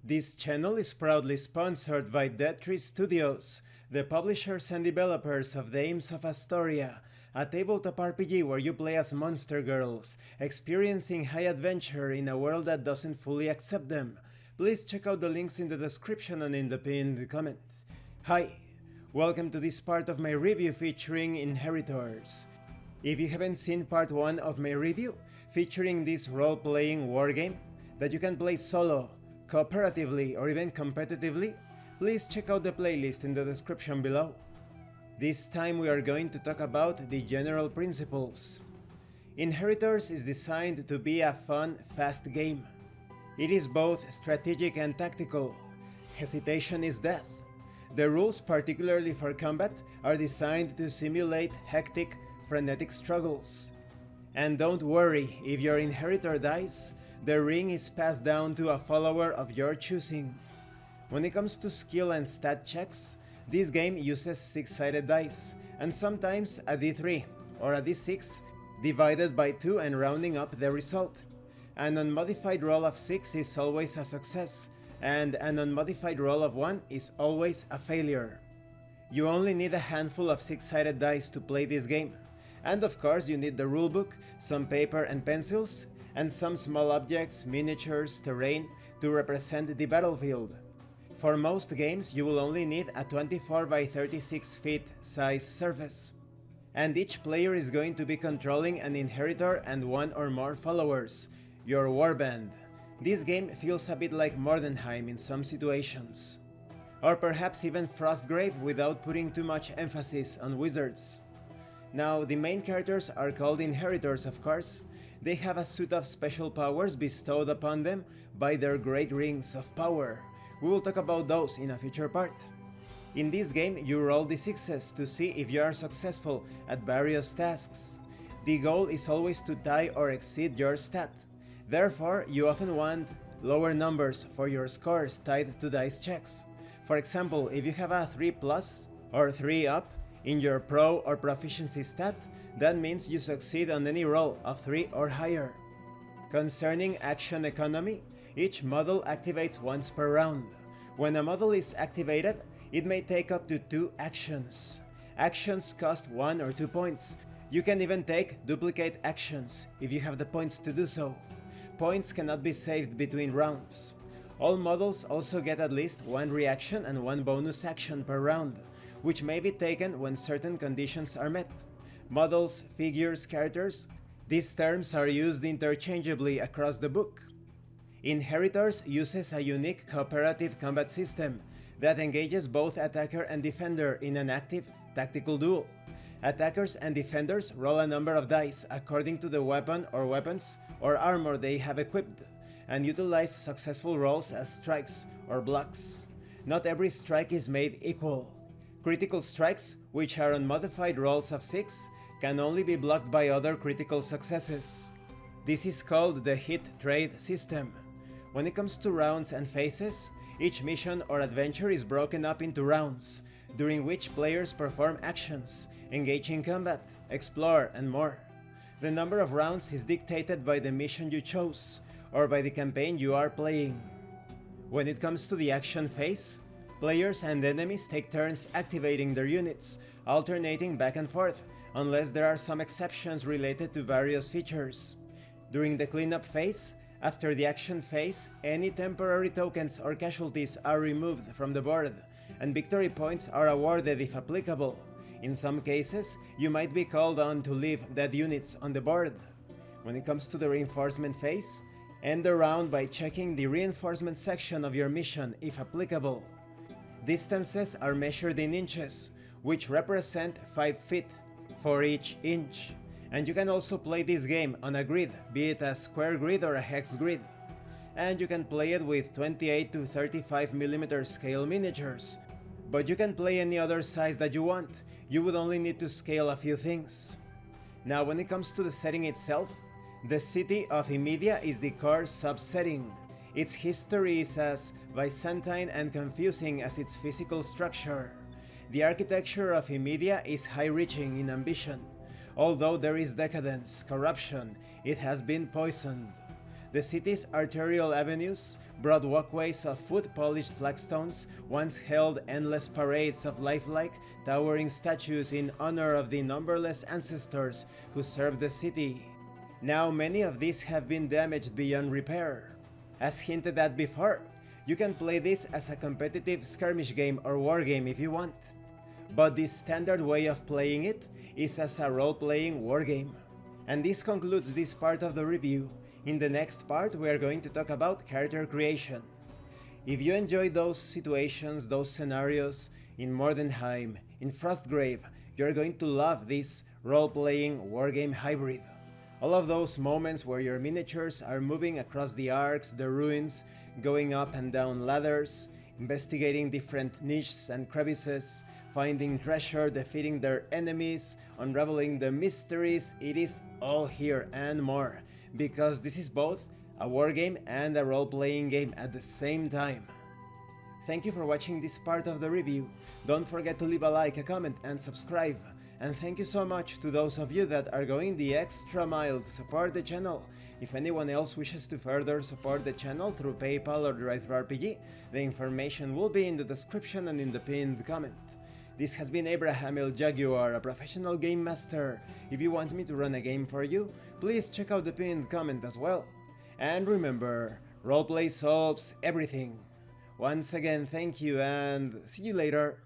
This channel is proudly sponsored by pt2 Studios, the publishers and developers of Dames of Asstoria, a tabletop RPG where you play as monster girls, experiencing high adventure in a world that doesn't fully accept them. Please check out the links in the description and in the pinned comment. Hi, welcome to this part of my review featuring Inheritors. If you haven't seen part 1 of my review, featuring this role-playing wargame that you can play solo, cooperatively or even competitively, please check out the playlist in the description below. This time we are going to talk about the general principles. Inheritors is designed to be a fun, fast game. It is both strategic and tactical. Hesitation is death. The rules, particularly for combat, are designed to simulate hectic, frenetic struggles. And don't worry, if your inheritor dies, the ring is passed down to a follower of your choosing. When it comes to skill and stat checks, this game uses 6-sided dice, and sometimes a d3 or a d6 divided by 2 and rounding up the result. An unmodified roll of 6 is always a success, and an unmodified roll of 1 is always a failure. You only need a handful of 6-sided dice to play this game, and of course you need the rulebook, some paper and pencils, and some small objects, miniatures, terrain to represent the battlefield. For most games you will only need a 24 by 36 feet size surface. And each player is going to be controlling an inheritor and one or more followers, your warband. This game feels a bit like Mordenheim in some situations. Or perhaps even Frostgrave without putting too much emphasis on wizards. Now, the main characters are called Inheritors, of course. They have a suite of special powers bestowed upon them by their great rings of power. We will talk about those in a future part. In this game, you roll d6s to see if you are successful at various tasks. The goal is always to tie or exceed your stat. Therefore, you often want lower numbers for your scores tied to dice checks. For example, if you have a 3+ or 3 up in your pro or proficiency stat, that means you succeed on any roll of 3 or higher. Concerning action economy, each model activates once per round. When a model is activated, it may take up to 2 actions. Actions cost 1 or 2 points. You can even take duplicate actions if you have the points to do so. Points cannot be saved between rounds. All models also get at least 1 reaction and 1 bonus action per round, which may be taken when certain conditions are met. Models, figures, characters, these terms are used interchangeably across the book. Inheritors uses a unique cooperative combat system that engages both attacker and defender in an active, tactical duel. Attackers and defenders roll a number of dice according to the weapon or weapons or armor they have equipped, and utilize successful rolls as strikes or blocks. Not every strike is made equal. Critical strikes, which are unmodified rolls of 6, can only be blocked by other critical successes. This is called the hit trade system. When it comes to rounds and phases, each mission or adventure is broken up into rounds, during which players perform actions, engage in combat, explore, and more. The number of rounds is dictated by the mission you chose, or by the campaign you are playing. When it comes to the action phase, players and enemies take turns activating their units, alternating back and forth, unless there are some exceptions related to various features. During the cleanup phase, after the action phase, any temporary tokens or casualties are removed from the board, and victory points are awarded if applicable. In some cases, you might be called on to leave dead units on the board. When it comes to the reinforcement phase, end the round by checking the reinforcement section of your mission if applicable. Distances are measured in inches, which represent 5 feet for each inch. And you can also play this game on a grid, be it a square grid or a hex grid. And you can play it with 28 to 35mm scale miniatures. But you can play any other size that you want, you would only need to scale a few things. Now when it comes to the setting itself, the city of Imedia is the core sub-setting. Its history is as Byzantine and confusing as its physical structure. The architecture of Imedia is high-reaching in ambition. Although there is decadence, corruption, it has been poisoned. The city's arterial avenues, broad walkways of wood-polished flagstones, once held endless parades of lifelike, towering statues in honor of the numberless ancestors who served the city. Now many of these have been damaged beyond repair. As hinted at before, you can play this as a competitive skirmish game or wargame if you want. But the standard way of playing it is as a role-playing wargame. And this concludes this part of the review. In the next part, we are going to talk about character creation. If you enjoyed those situations, those scenarios in Mordenheim, in Frostgrave, you're going to love this role-playing wargame hybrid. All of those moments where your miniatures are moving across the arcs, the ruins, going up and down ladders, investigating different niches and crevices, finding treasure, defeating their enemies, unraveling the mysteries, it is all here and more, because this is both a wargame and a role-playing game at the same time. Thank you for watching this part of the review. Don't forget to leave a like, a comment and subscribe. And thank you so much to those of you that are going the extra mile to support the channel. If anyone else wishes to further support the channel through PayPal or DriveThruRPG, the information will be in the description and in the pinned comment. This has been Abraham El Jaguar, a professional game master. If you want me to run a game for you, please check out the pinned comment as well. And remember, roleplay solves everything. Once again, thank you and see you later.